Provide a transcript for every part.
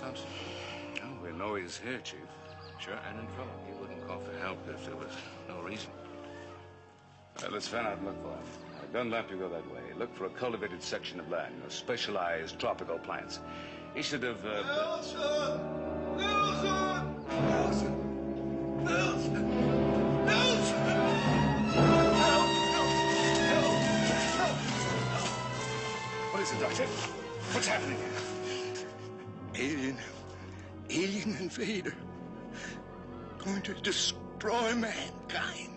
Thompson? Oh, we know he's here, Chief. Sure, and in trouble. He wouldn't call for help if there was no reason. Let's find out and look for him. Dunlap, you go that way. Look for a cultivated section of land, specialized tropical plants. He should have... Nelson! Nelson! Nelson! Nelson! Nelson! Help! What is it, Doctor? What's happening? Alien invader. Going to destroy mankind.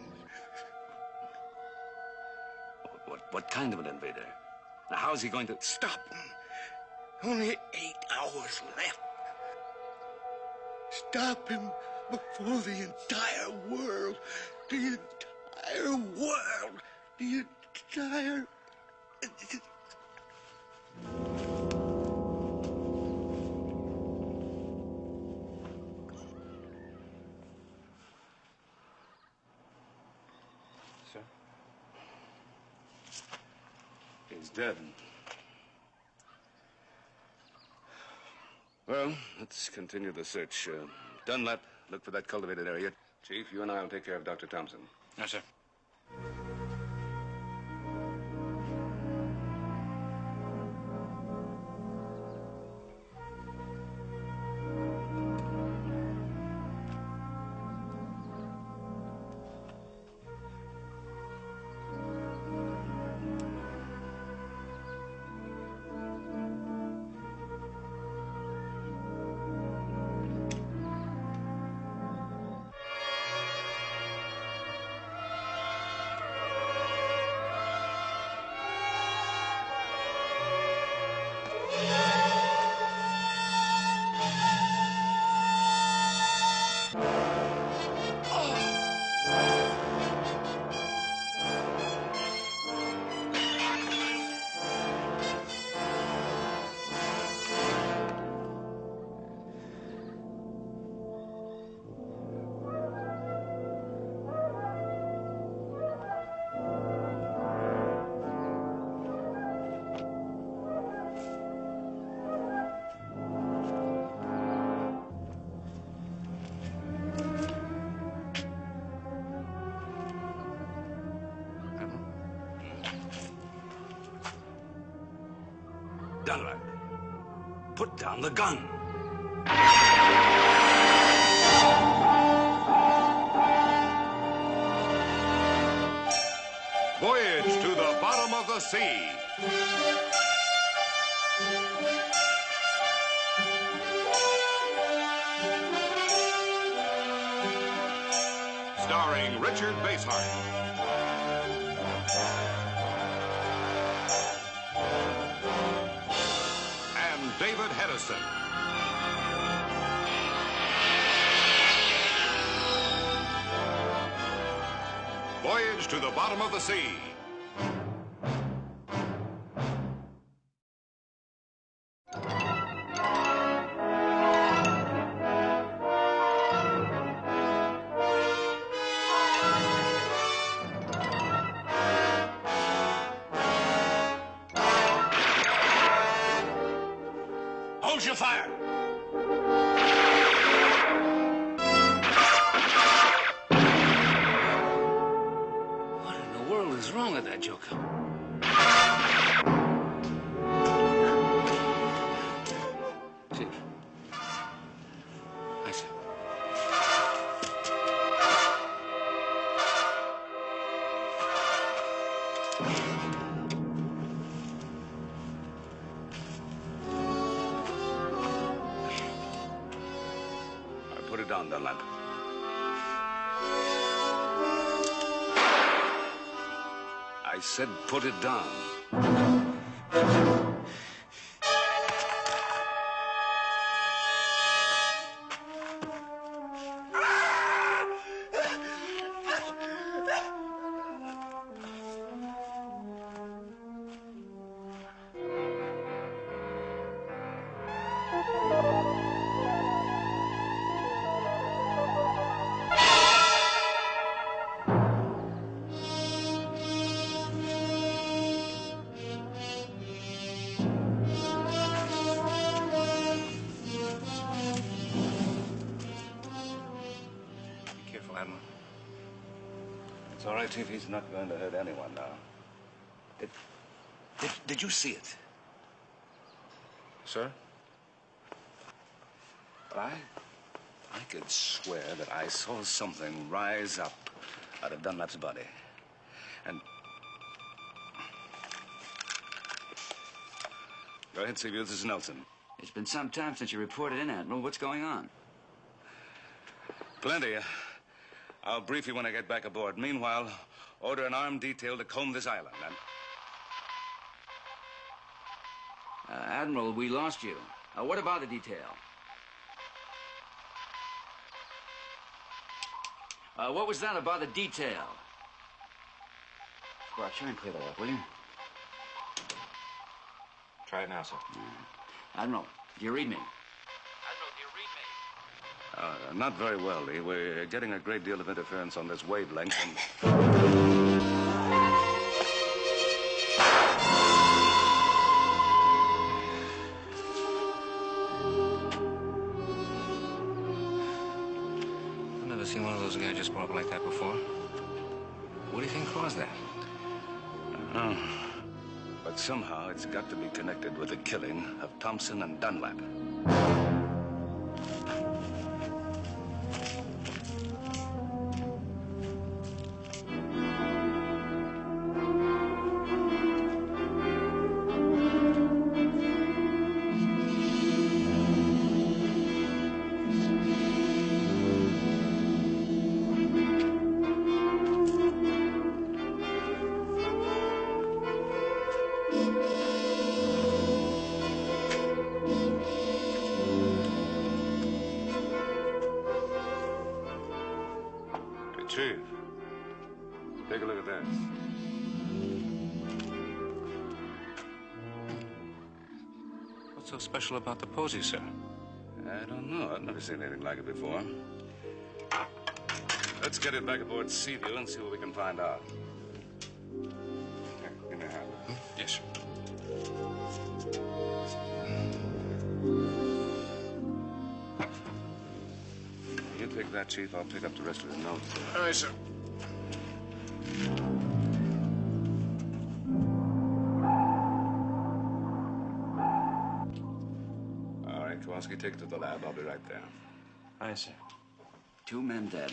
What kind of an invader? Now, how's he going to... Stop him. Only 8 hours left. Stop him before the entire world, the entire... Sir? He's dead. Well, let's continue the search. Dunlap, look for that cultivated area. Chief, you and I will take care of Dr. Thompson. Yes, sir. Dunlap, put down the gun. Voyage to the bottom of the sea. Starring Richard Basehart. David Hedison. Voyage to the bottom of the sea. Hold your fire! What in the world is wrong with that joker? Chief. I see. Put it down, Dunlap. I said put it down. It's all right, Chief. He's not going to hurt anyone now. Did you see it? Sir? But I could swear that I saw something rise up out of Dunlap's body. And... Go ahead, Seaview. This is Nelson. It's been some time since you reported in, Admiral. What's going on? Plenty. I'll brief you when I get back aboard. Meanwhile, order an armed detail to comb this island. And... Admiral, we lost you. What about the detail? What was that about the detail? Squad, try and clear that up, will you? Try it now, sir. Admiral, do you read me? Not very well, Lee. We're getting a great deal of interference on this wavelength and... I've never seen one of those guys just blow up like that before. What do you think caused that? But somehow it's got to be connected with the killing of Thompson and Dunlap. Chief, take a look at this. What's so special about the posy, sir? I don't know. I've never seen anything like it before. Let's get it back aboard Seaview and see what we can find out. Here, give me a hand. Yes, sir. You take that, Chief. I'll pick up the rest of his notes. All right, sir. All right, Kowalski, take it to the lab. I'll be right there. All right, sir. 2 men dead.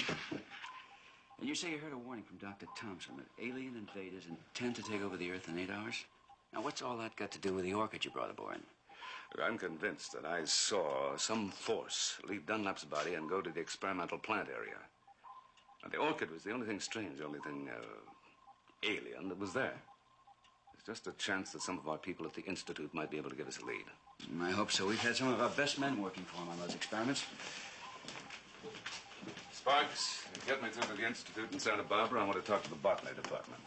And you say you heard a warning from Dr. Thompson that alien invaders intend to take over the Earth in 8 hours? Now, what's all that got to do with the orchid you brought aboard? Look, I'm convinced that I saw some force leave Dunlap's body and go to the experimental plant area. Now, the orchid was the only thing strange, the only thing alien that was there. There's just a chance that some of our people at the Institute might be able to give us a lead. I hope so. We've had some of our best men working for him on those experiments. Sparks, get me through to the Institute in Santa Barbara. I want to talk to the botany department.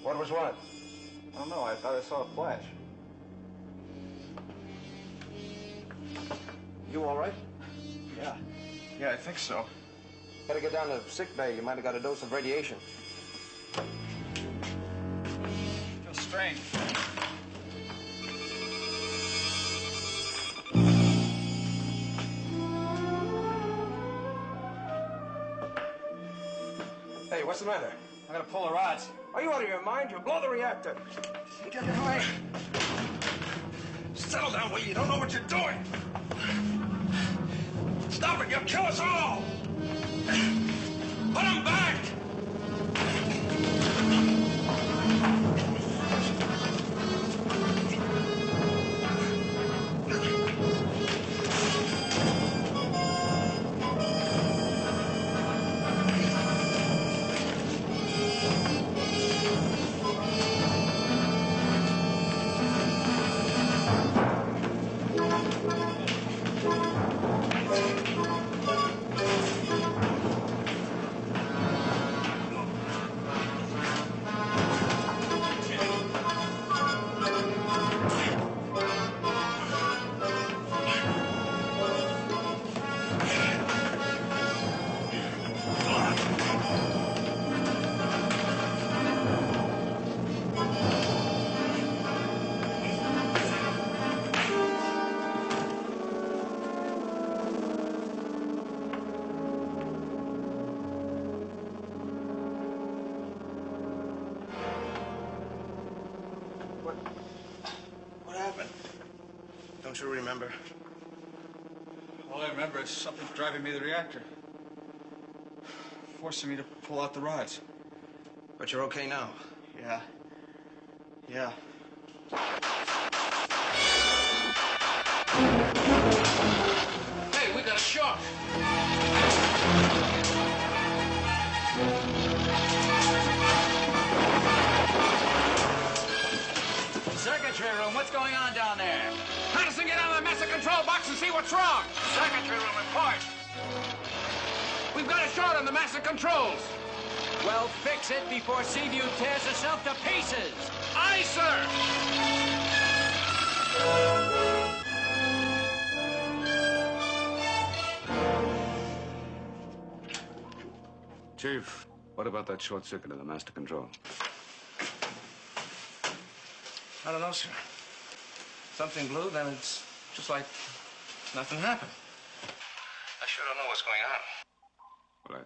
What was what? I don't know. I thought I saw a flash. You all right? Yeah. Yeah, I think so. Better get down to sick bay. You might have got a dose of radiation. Feels strange. Hey, what's the matter? I'm gonna pull the rods. Are you out of your mind? You'll blow the reactor. Get away. Settle down, will you? You don't know what you're doing. Stop it. You'll kill us all. Put him back. you remember? All I remember is something driving me to the reactor. Forcing me to pull out the rods. But you're okay now. Yeah. Yeah. Hey, we got a shot. Circuitry room, what's going on down there? Patterson, get out of the master control box and see what's wrong. Circuitry room report. We've got a short on the master controls. Well, fix it before Seaview tears herself to pieces. Aye, sir. Chief, what about that short circuit in the master control? I don't know, sir. Something blew, then it's just like nothing happened. I sure don't know what's going on. Well,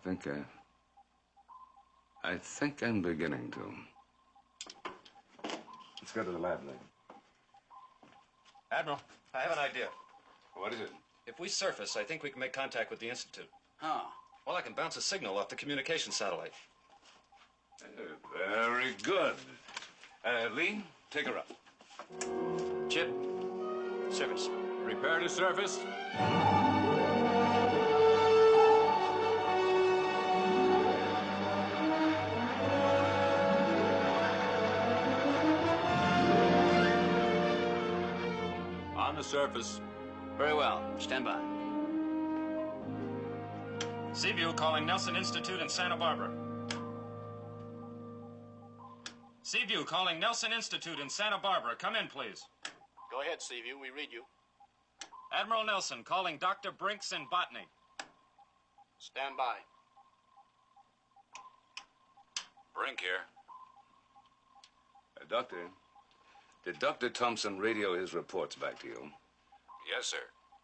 I think I'm beginning to. Let's go to the lab, then. Admiral, I have an idea. What is it? If we surface, I think we can make contact with the Institute. Huh. Well, I can bounce a signal off the communication satellite. Very good. Lee, take her up. Chip, surface. Prepare to surface. On the surface. Very well. Stand by. Seaview calling Nelson Institute in Santa Barbara. Seaview calling Nelson Institute in Santa Barbara. Come in, please. Go ahead, Seaview. We read you. Admiral Nelson calling Dr. Brinks in botany. Stand by. Brink here. Doctor, did Dr. Thompson radio his reports back to you? Yes, sir.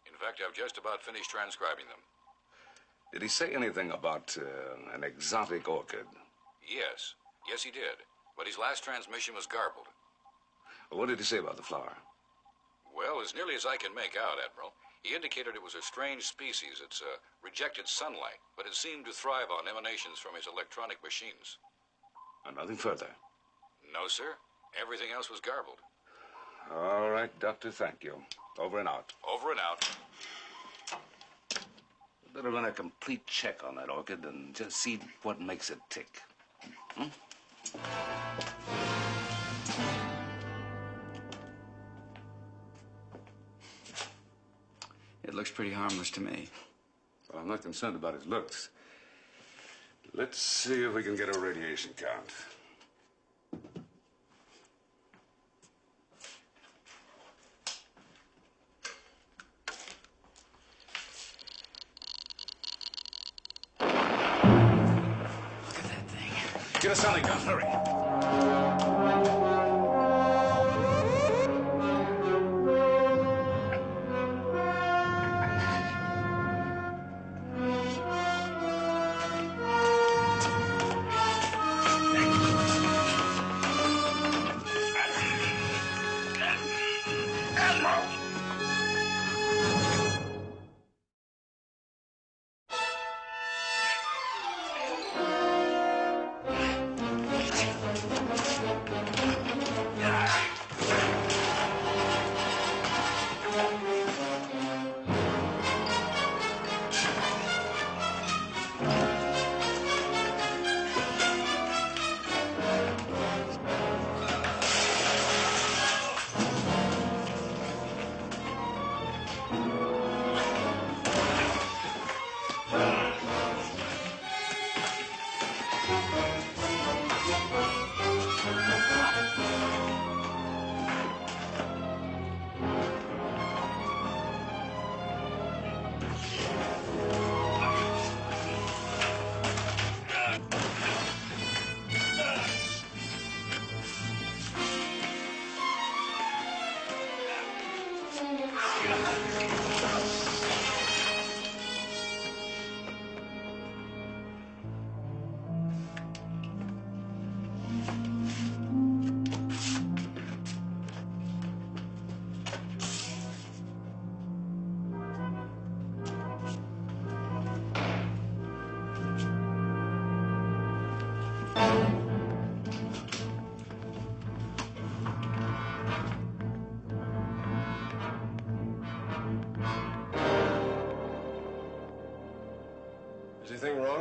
In fact, I've just about finished transcribing them. Did he say anything about an exotic orchid? Yes. Yes, he did. But his last transmission was garbled. What did he say about the flower? Well, as nearly as I can make out, Admiral, he indicated it was a strange species. It's rejected sunlight, but it seemed to thrive on emanations from his electronic machines. And nothing further? No, sir. Everything else was garbled. All right, Doctor, thank you. Over and out. Over and out. Better run a complete check on that orchid and just see what makes it tick. Hmm? It looks pretty harmless to me. Well, I'm not concerned about his looks. Let's see if we can get a radiation count. Look at that thing. Get a sounding gun, hurry.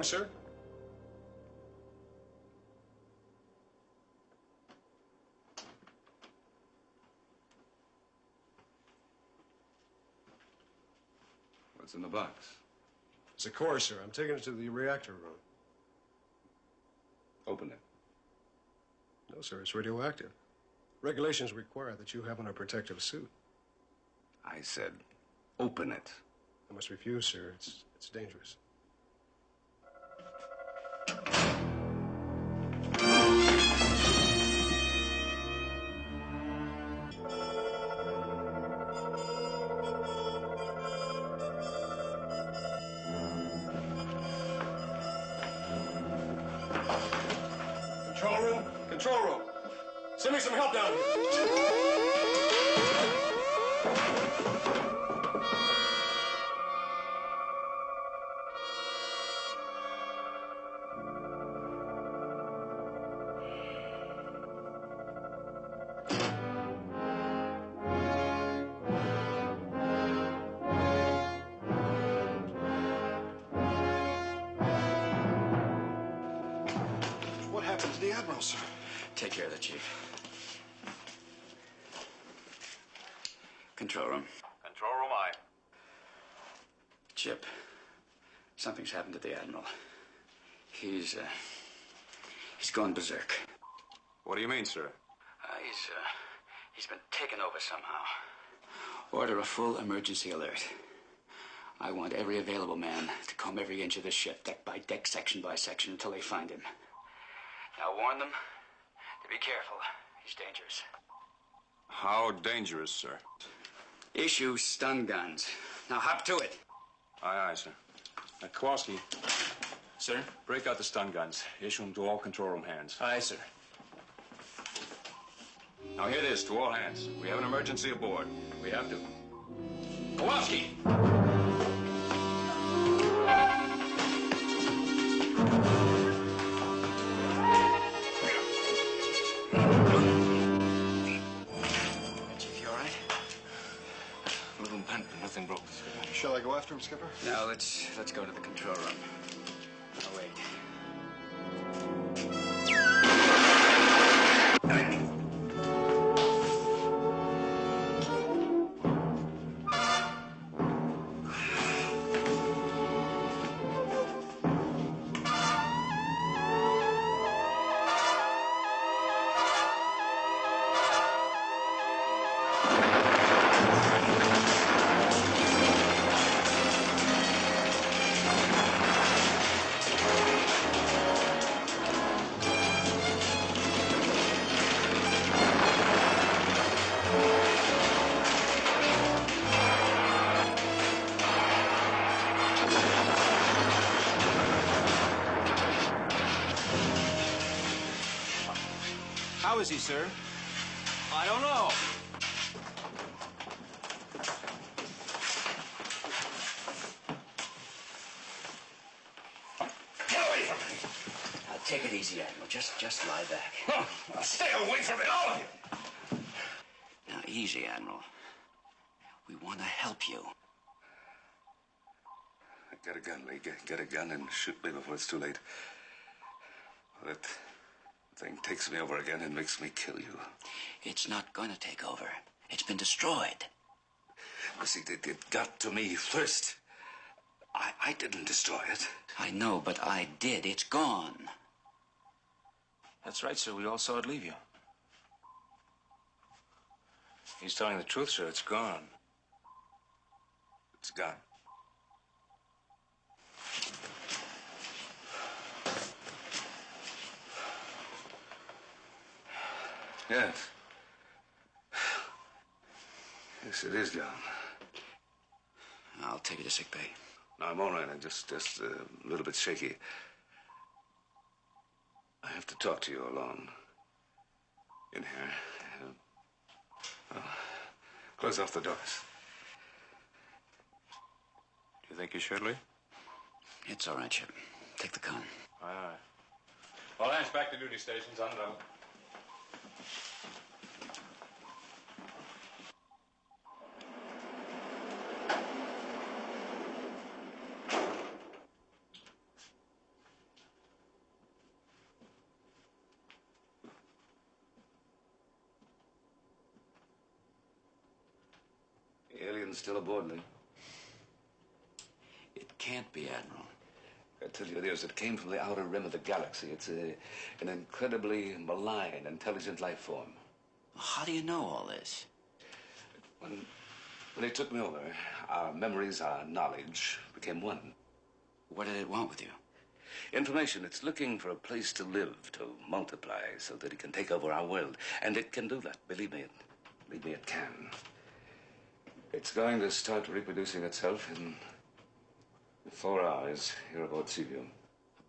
wrong, sir? What's in the box? It's a core, sir. I'm taking it to the reactor room. Open it. No, sir, it's radioactive. Regulations require that you have on a protective suit. I said, open it. I must refuse, sir. It's dangerous. Control room? Control room. Send me some help down here. What happened to the Admiral, sir? Take care of the chief. Control room. Control room, aye. Chip, something's happened to the Admiral. He's gone berserk. What do you mean, sir? He's been taken over somehow. Order a full emergency alert. I want every available man to comb every inch of the ship, deck by deck, section by section, until they find him. Now warn them to be careful. He's dangerous. How dangerous, sir? Issue stun guns. Now hop to it. Aye, aye, sir. Kowalski. Sir? Break out the stun guns. Issue them to all control room hands. Aye, sir. Now hear this, to all hands. We have an emergency aboard. We have to. Kowalski! Chief, you all right? A little bent, but nothing broken. Shall I go after him, Skipper? Now let's go to the control room. Oh, wait. How is he, sir? I don't know. Get away from me! Now take it easy, Admiral. Just lie back. Now stay away from me, all of you! Now easy, Admiral. We want to help you. Get a gun, Lee. Get a gun and shoot me before it's too late. That thing takes me over again and makes me kill you. It's not going to take over. It's been destroyed. You see, it got to me first. I didn't destroy it. I know, but I did. It's gone. That's right, sir. We all saw it leave you. He's telling the truth, sir. It's gone. It's gone. Yes. Yes, it is gone. I'll take you to sick bay. No, I'm all right. I'm just a little bit shaky. I have to talk to you alone. In here. Close off the doors. Do you think you should, Lee? It's all right, Chip. Take the con. Aye, aye. All hands back to duty stations, on route. alien's still aboard me. It can't be, Admiral. I tell you it is. It came from the outer rim of the galaxy. It's an incredibly malign, intelligent life form. How do you know all this? When they took me over, our memories, our knowledge became one. What did it want with you? Information. It's looking for a place to live, to multiply, so that it can take over our world. And it can do that. Believe me, it can. It's going to start reproducing itself in 4 hours here aboard Seaview.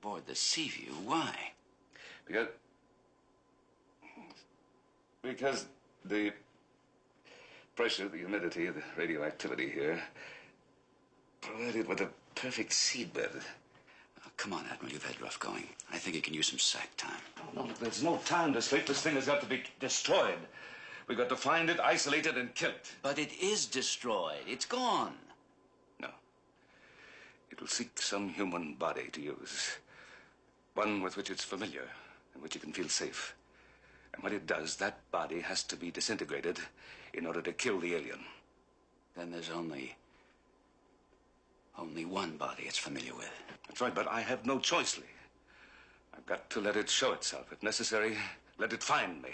Aboard the Seaview? Why? Because the pressure, the humidity, the radioactivity here provided with a perfect seedbed. Come on, Admiral, you've had rough going. I think you can use some sack time. No, there's no time to sleep. This thing has got to be destroyed. We've got to find it, isolate it, and kill it. But it is destroyed. It's gone. No. It will seek some human body to use. One with which it's familiar and which it can feel safe. And when it does, that body has to be disintegrated in order to kill the alien. Then there's only one body it's familiar with. That's right, but I have no choice, Lee. I've got to let it show itself. If necessary, let it find me.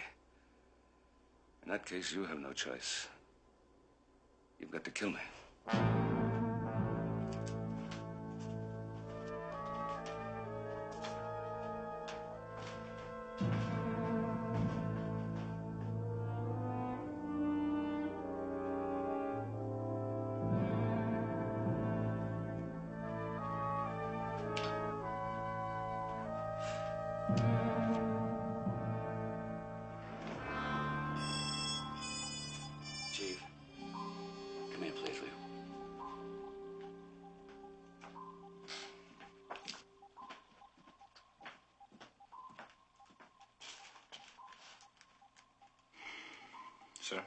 In that case, you have no choice. You've got to kill me. Chief, come here, please, will you? Sir?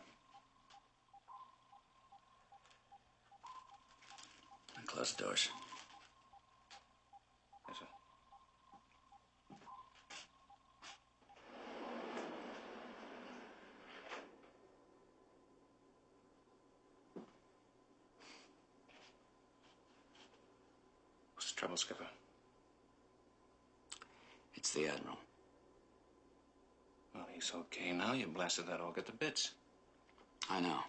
And close the doors. Yes, sir. What's the trouble, Skipper? It's the Admiral. Well, he's okay now. You blasted that all to bits. I know.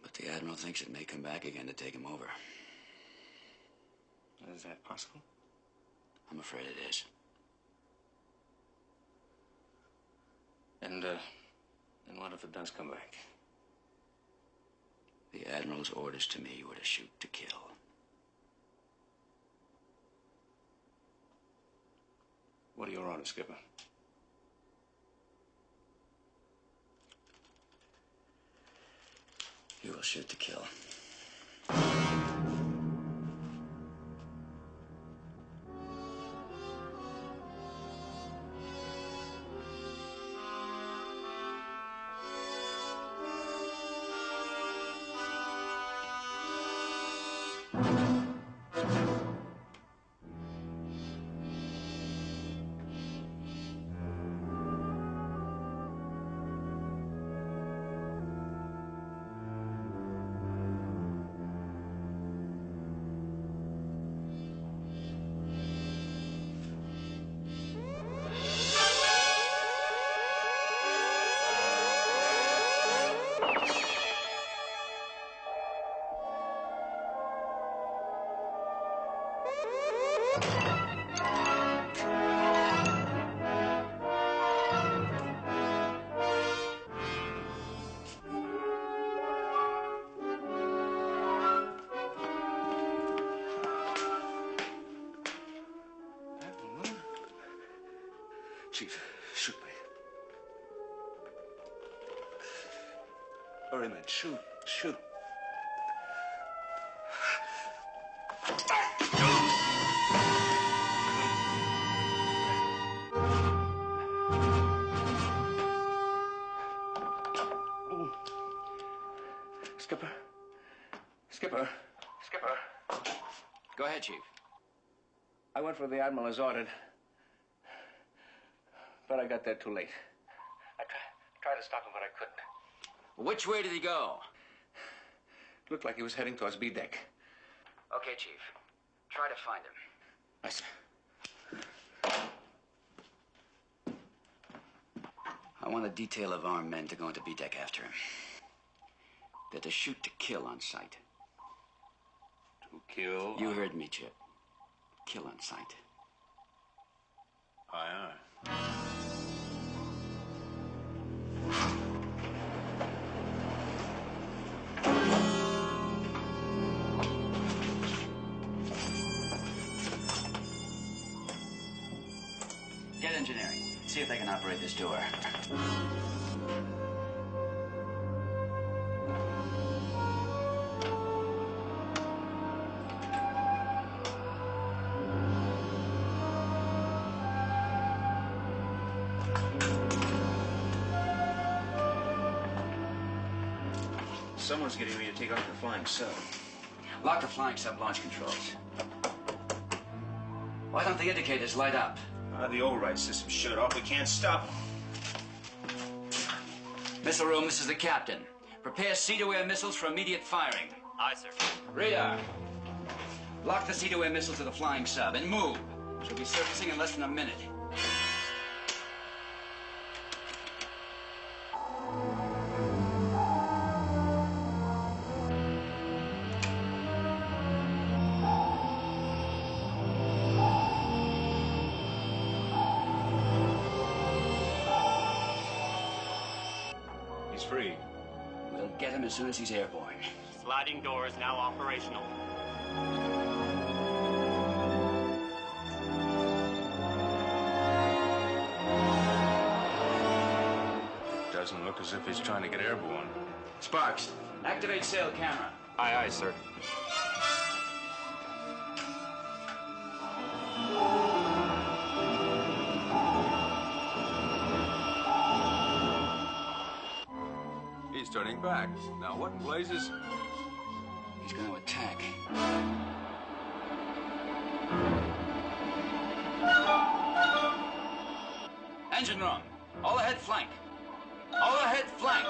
But the Admiral thinks it may come back again to take him over. Is that possible? I'm afraid it is. And what if it does come back? The Admiral's orders to me were to shoot to kill. What are your orders, Skipper? You will shoot to kill. Chief, shoot me. Hurry, man. Shoot. Shoot. Skipper. Skipper. Skipper. Go ahead, Chief. I went for the Admiral as ordered. But I got there too late. I tried to stop him, but I couldn't. Which way did he go? Looked like he was heading towards B deck. Okay, Chief. Try to find him. Aye, sir. I want a detail of armed men to go into B deck after him. They're to shoot to kill on sight. To kill? You heard me, Chip. Kill on sight. Aye, aye. Get engineering. See if they can operate this door. Someone's getting ready to take off the flying sub. Lock the flying sub launch controls. Why don't the indicators light up? The override system's shut off. We can't stop them. Missile room, this is the captain. Prepare sea-to-air missiles for immediate firing. Aye, sir. Radar. Lock the sea-to-air missile to the flying sub and move. She'll be surfacing in less than a minute. He's free. We'll get him as soon as he's airborne. Sliding door is now operational. Doesn't look as if he's trying to get airborne. Sparks, activate sail camera. Aye, aye, sir. He's turning back. Now, what in blazes? He's going to attack. Engine room. All ahead flank. All ahead flank.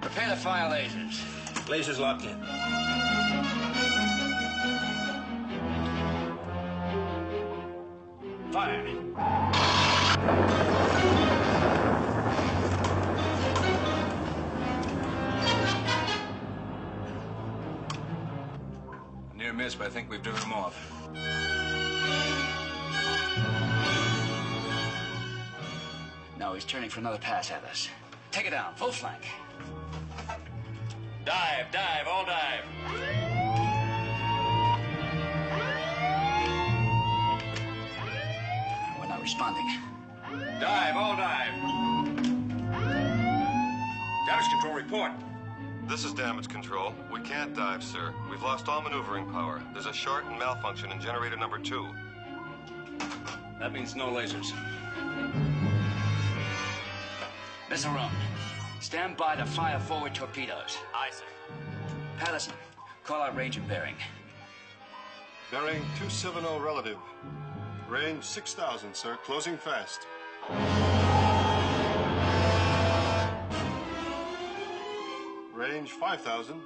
Prepare to fire lasers. Lasers locked in. Fire. A near miss, but I think we've driven them off. No, he's turning for another pass at us. Take it down, full flank. Dive, dive, all dive. We're not responding. Dive, all dive. Damage control report. This is damage control. We can't dive, sir. We've lost all maneuvering power. There's a short and malfunction in generator number 2. That means no lasers. Missile room. Stand by to fire forward torpedoes. Aye, sir. Patterson, call out range and bearing. Bearing 270 relative. Range 6,000, sir. Closing fast. Range 5,000.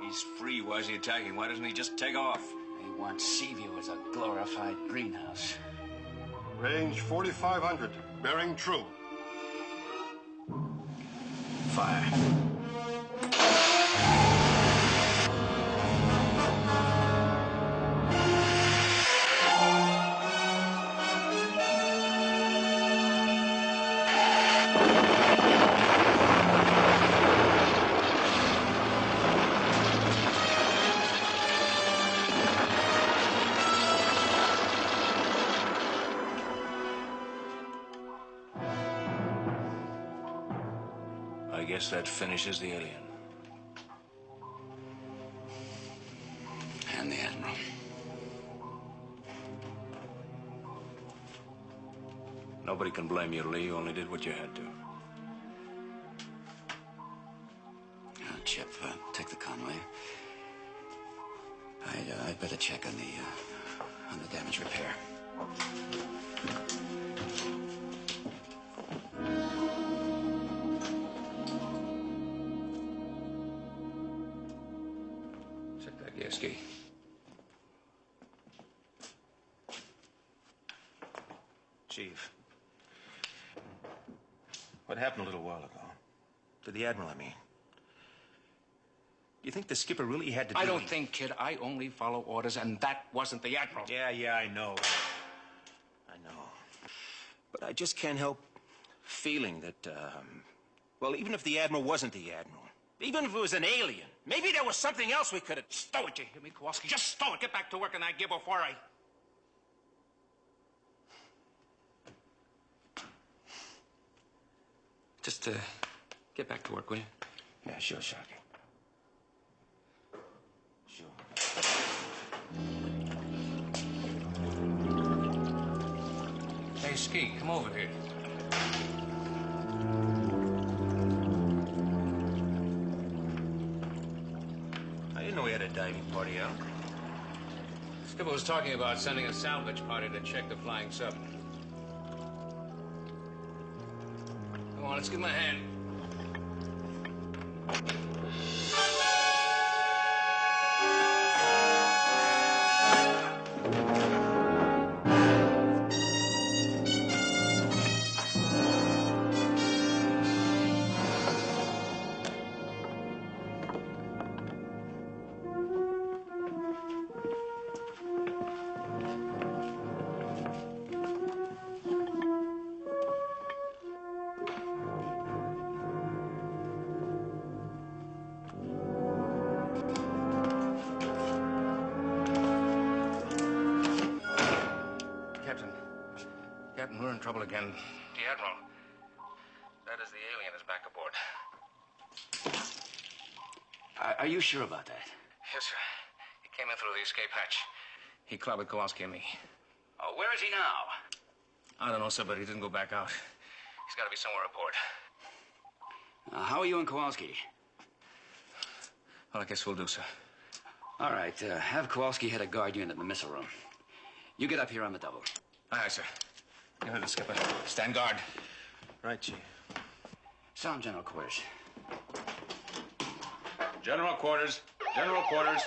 He's free. Why is he attacking? Why doesn't he just take off? He wants Seaview as a glorified greenhouse. Range 4,500. Bearing true. Fire. guess that finishes the alien. And the Admiral. Nobody can blame you, Lee. You only did what you had to. Chip, take the con, will you? I'd better check on the damage repair. Check that gas key. Chief, what happened a little while ago? To the Admiral, I mean. Do you think the skipper really had to do I don't think, kid. I only follow orders, and that wasn't the Admiral. Yeah, I know. I know. But I just can't help feeling that, well, even if the Admiral wasn't the Admiral, even if it was an alien, maybe there was something else we could have... Stow it, you hear me, Kowalski? Just stow it. Get back to work on that gear before I... Just, get back to work, will you? Yeah, sure, Sharky. Hey, Ski, come over here. I didn't know we had a diving party out. Skipper was talking about sending a salvage party to check the flying sub. Come on, let's give him a hand. Captain, we're in trouble again. The Admiral. That is, the alien is back aboard. Are you sure about that? Yes, sir. He came in through the escape hatch. He clobbered Kowalski and me. Oh, where is he now? I don't know, sir, but he didn't go back out. He's got to be somewhere aboard. How are you and Kowalski? Well, I guess we'll do, sir. All right, have Kowalski head a guard unit in the missile room. You get up here on the double. Aye, aye, sir. You heard the skipper. Stand guard. Right, Chief. Sound general quarters. General quarters. General quarters.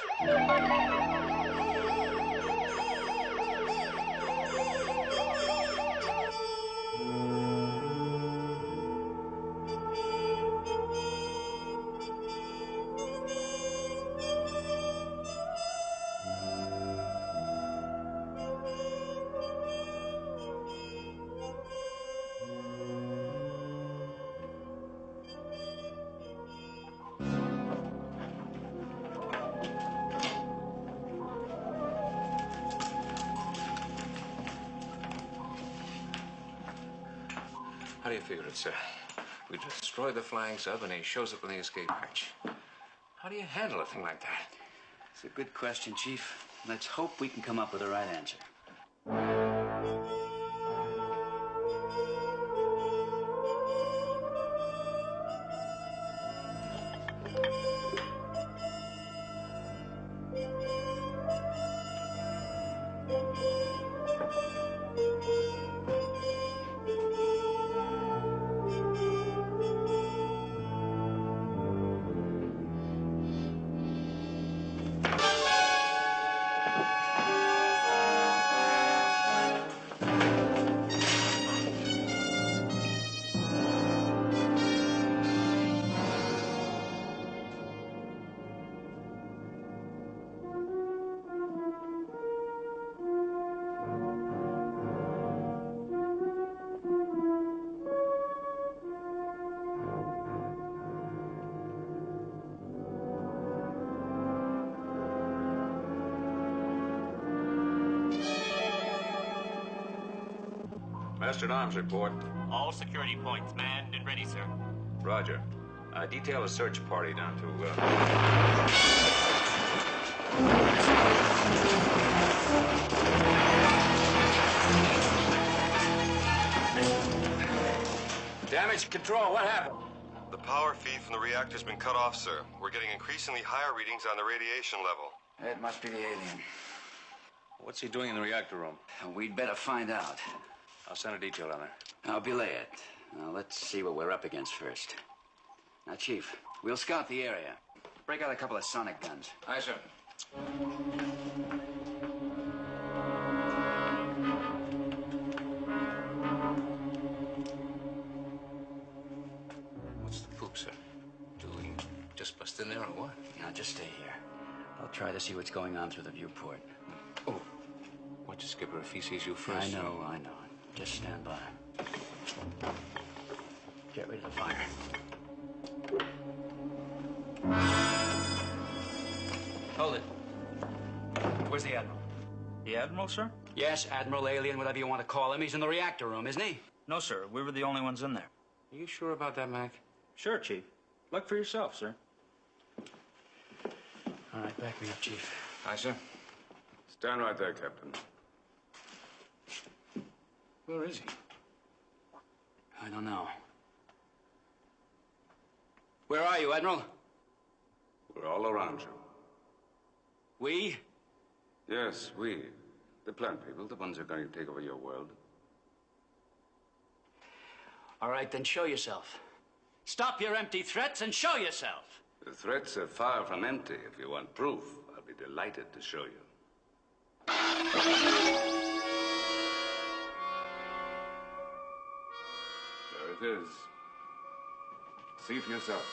How do you figure it, sir? We destroy the flying sub and he shows up in the escape hatch. How do you handle a thing like that? It's a good question, Chief. Let's hope we can come up with the right answer. Master at Arms report. All security points manned and ready, sir. Roger. Detail a search party down to, Damage control, what happened? The power feed from the reactor's been cut off, sir. We're getting increasingly higher readings on the radiation level. It must be the alien. What's he doing in the reactor room? We'd better find out. I'll send a detail down there. Now, belay it. Now, let's see what we're up against first. Now, Chief, we'll scout the area. Break out a couple of sonic guns. Aye, sir. What's the poop, sir? Do we just bust in there or what? Now, just stay here. I'll try to see what's going on through the viewport. Oh, watch the skipper if he sees you first. I know. Just stand by. Get ready to fire. Hold it. Where's the Admiral? The Admiral, sir? Yes, Admiral, Alien, whatever you want to call him. He's in the reactor room, isn't he? No, sir. We were the only ones in there. Are you sure about that, Mac? Sure, Chief. Look for yourself, sir. All right, back me up, Chief. Aye, sir. Stand right there, Captain. Where is he? I don't know. Where are you, Admiral? We're all around you. We? Yes, we. The plant people, the ones who are going to take over your world. All right, then show yourself. Stop your empty threats and show yourself. The threats are far from empty. If you want proof, I'll be delighted to show you. There it is. See for yourself.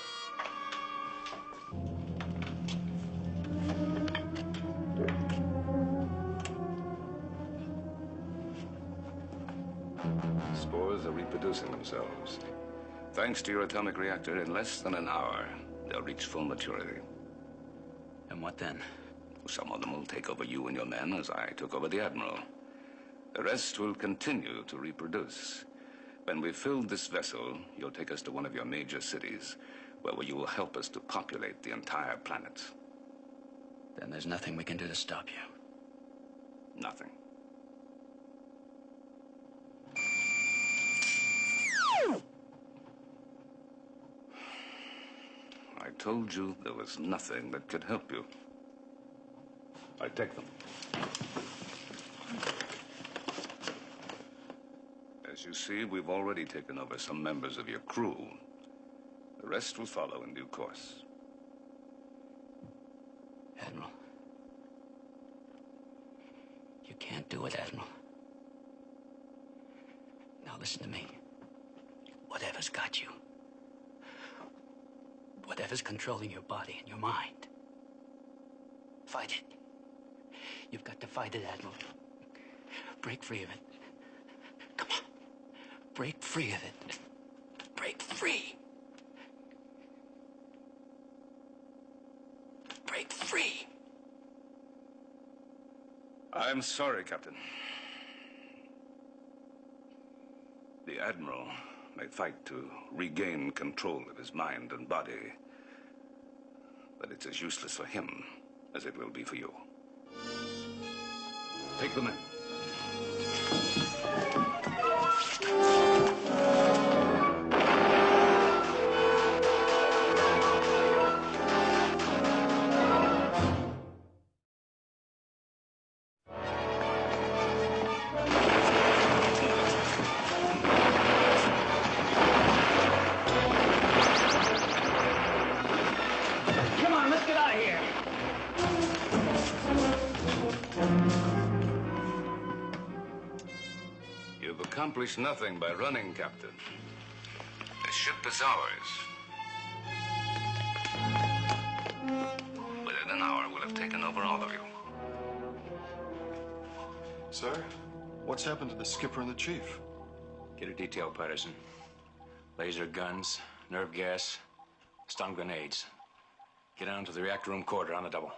Spores are reproducing themselves. Thanks to your atomic reactor, in less than an hour, they'll reach full maturity. And what then? Some of them will take over you and your men as I took over the Admiral. The rest will continue to reproduce. When we've filled this vessel, you'll take us to one of your major cities, where you will help us to populate the entire planet. Then there's nothing we can do to stop you. Nothing. I told you there was nothing that could help you. I take them. As you see, we've already taken over some members of your crew. The rest will follow in due course. Admiral. You can't do it, Admiral. Now listen to me. Whatever's got you, whatever's controlling your body and your mind, fight it. You've got to fight it, Admiral. Break free of it. Come on. Break free of it. Break free. Break free. I'm sorry, Captain. The Admiral may fight to regain control of his mind and body, but it's as useless for him as it will be for you. Take them in. Come on, let's get out of here. You've accomplished nothing by running, Captain. The ship is ours. Within an hour, we'll have taken over all of you. Sir, what's happened to the skipper and the chief? Get a detail, Patterson. Laser guns, nerve gas, stun grenades. Get down to the reactor room quarter on the double.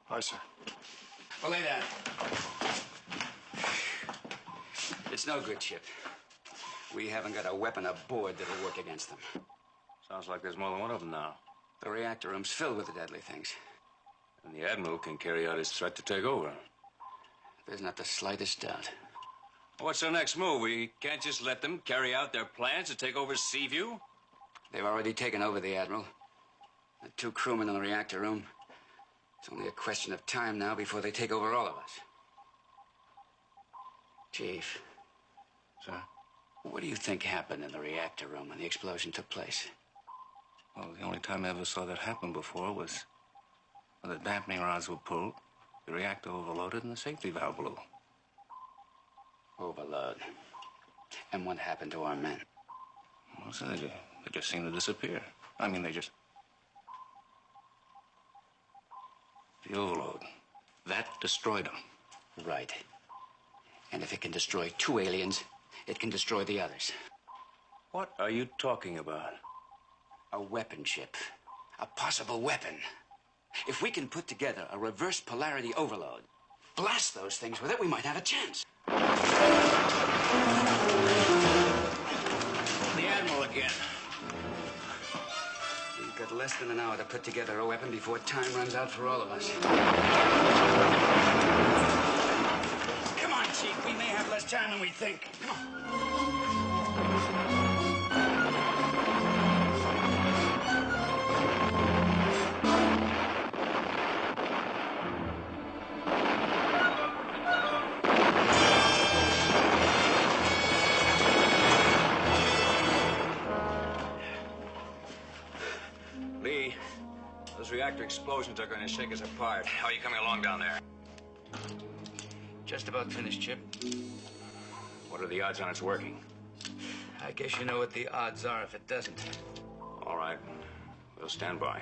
Aye, sir. Well, lay down. It's no good, Chip. We haven't got a weapon aboard that'll work against them. Sounds like there's more than one of them now. The reactor room's filled with the deadly things. And the Admiral can carry out his threat to take over. There's not the slightest doubt. What's their next move? We can't just let them carry out their plans to take over Seaview? They've already taken over the Admiral. The 2 crewmen in the reactor room. It's only a question of time now before they take over all of us. Chief. Sir? What do you think happened in the reactor room when the explosion took place? Well, the only time I ever saw that happen before was when the dampening rods were pulled, the reactor overloaded, and the safety valve blew. Overload. And what happened to our men? Well, so they just seemed to disappear. I mean, they just... The overload. That destroyed them. Right. And if it can destroy 2 aliens, it can destroy the others. What are you talking about? A weapon chip. A possible weapon. If we can put together a reverse polarity overload, blast those things with it, we might have a chance. The Admiral again. We've got less than an hour to put together a weapon before time runs out for all of us. Come on, Chief. We may have less time than we think. Come on. Lee, those reactor explosions are going to shake us apart. How are you coming along down there? Just about finished, Chip. What are the odds on it's working? I guess you know what the odds are if it doesn't. All right. We'll stand by.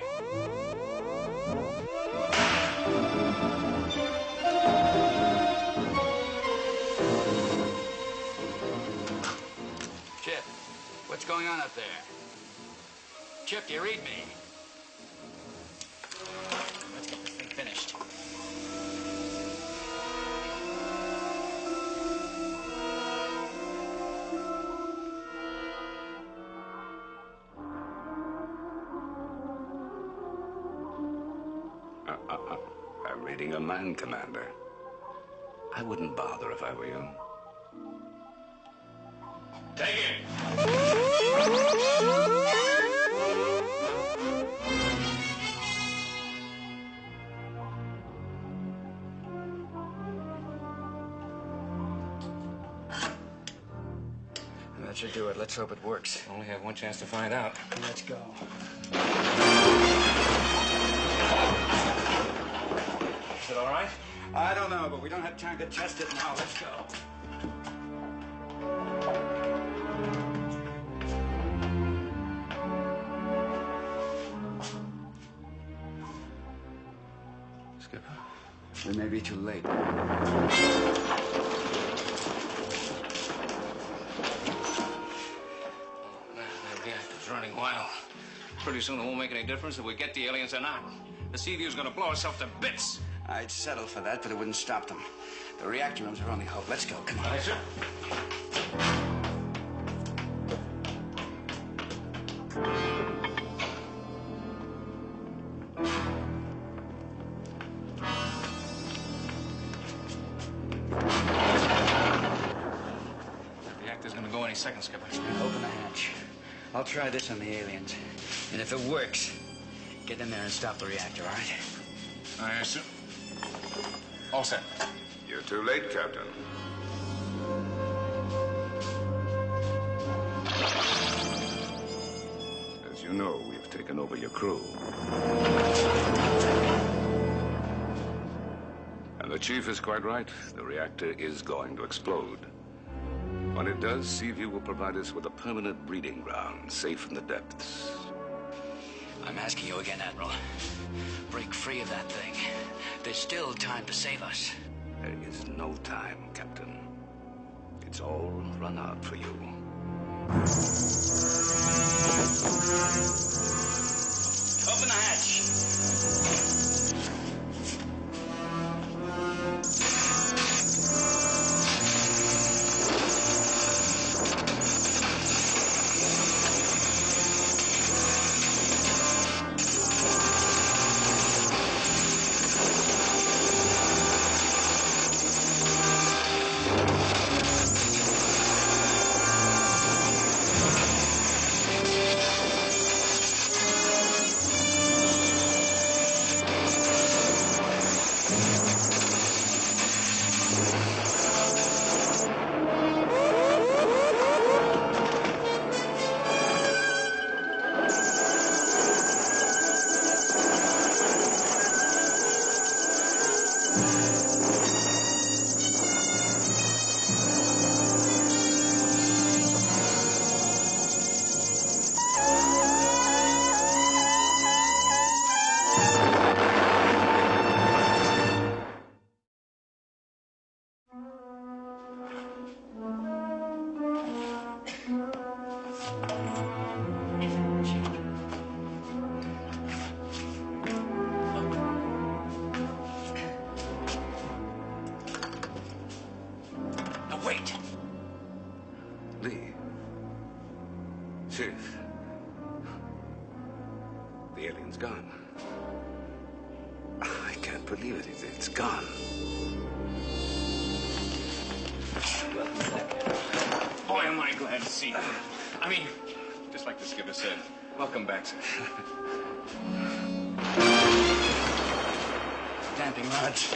Chip, what's going on up there? Chip, do you read me? Let's get this thing finished. I'm reading a man, Commander. I wouldn't bother if I were you. Take it! That should do it. Let's hope it works. Only have one chance to find out. Let's go. Is it all right? I don't know, but we don't have time to test it now. Let's go. Skipper? We may be too late. The reactor's running wild. Pretty soon it won't make any difference if we get the aliens or not. The Seaview's gonna blow itself to bits. I'd settle for that, but it wouldn't stop them. The reactor room's our only hope. Let's go. Come on. All right, sir. The reactor's gonna go any second, Skipper. Open the hatch. I'll try this on the aliens. And if it works, get in there and stop the reactor, all right? All right, sir. All set. You're too late, Captain. As you know, we've taken over your crew. And the Chief is quite right. The reactor is going to explode. When it does, Seaview will provide us with a permanent breeding ground, safe in the depths. I'm asking you again, Admiral. Break free of that thing. There's still time to save us. There is no time, Captain. It's all run out for you. Open the hatch. Chief, the alien's gone. I can't believe it. It's gone. Boy, am I glad to see you. I mean, just like the skipper said, welcome back, sir. Damping rods.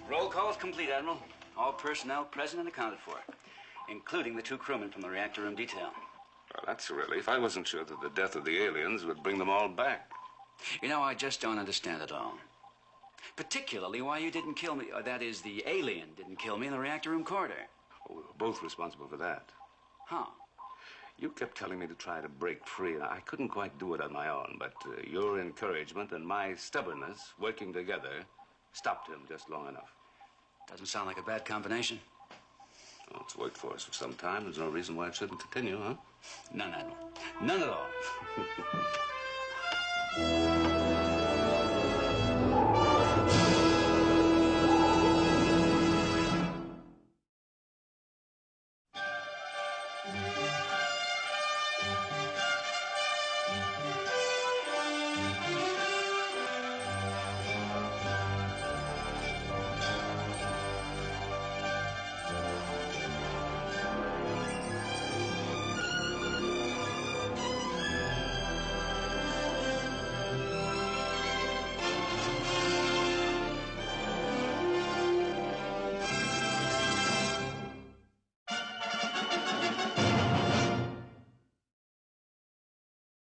Roll call is complete, Admiral. All personnel present and accounted for, including the 2 crewmen from the reactor room detail. Well, that's a relief. I wasn't sure that the death of the aliens would bring them all back. You know, I just don't understand it all. Particularly why you didn't kill me, or that is, the alien didn't kill me in the reactor room corridor. Well, we were both responsible for that. How? You kept telling me to try to break free, and I couldn't quite do it on my own, but your encouragement and my stubbornness working together stopped him just long enough. Doesn't sound like a bad combination. Well, it's worked for us for some time. There's no reason why it shouldn't continue, huh? None, Admiral. None at all.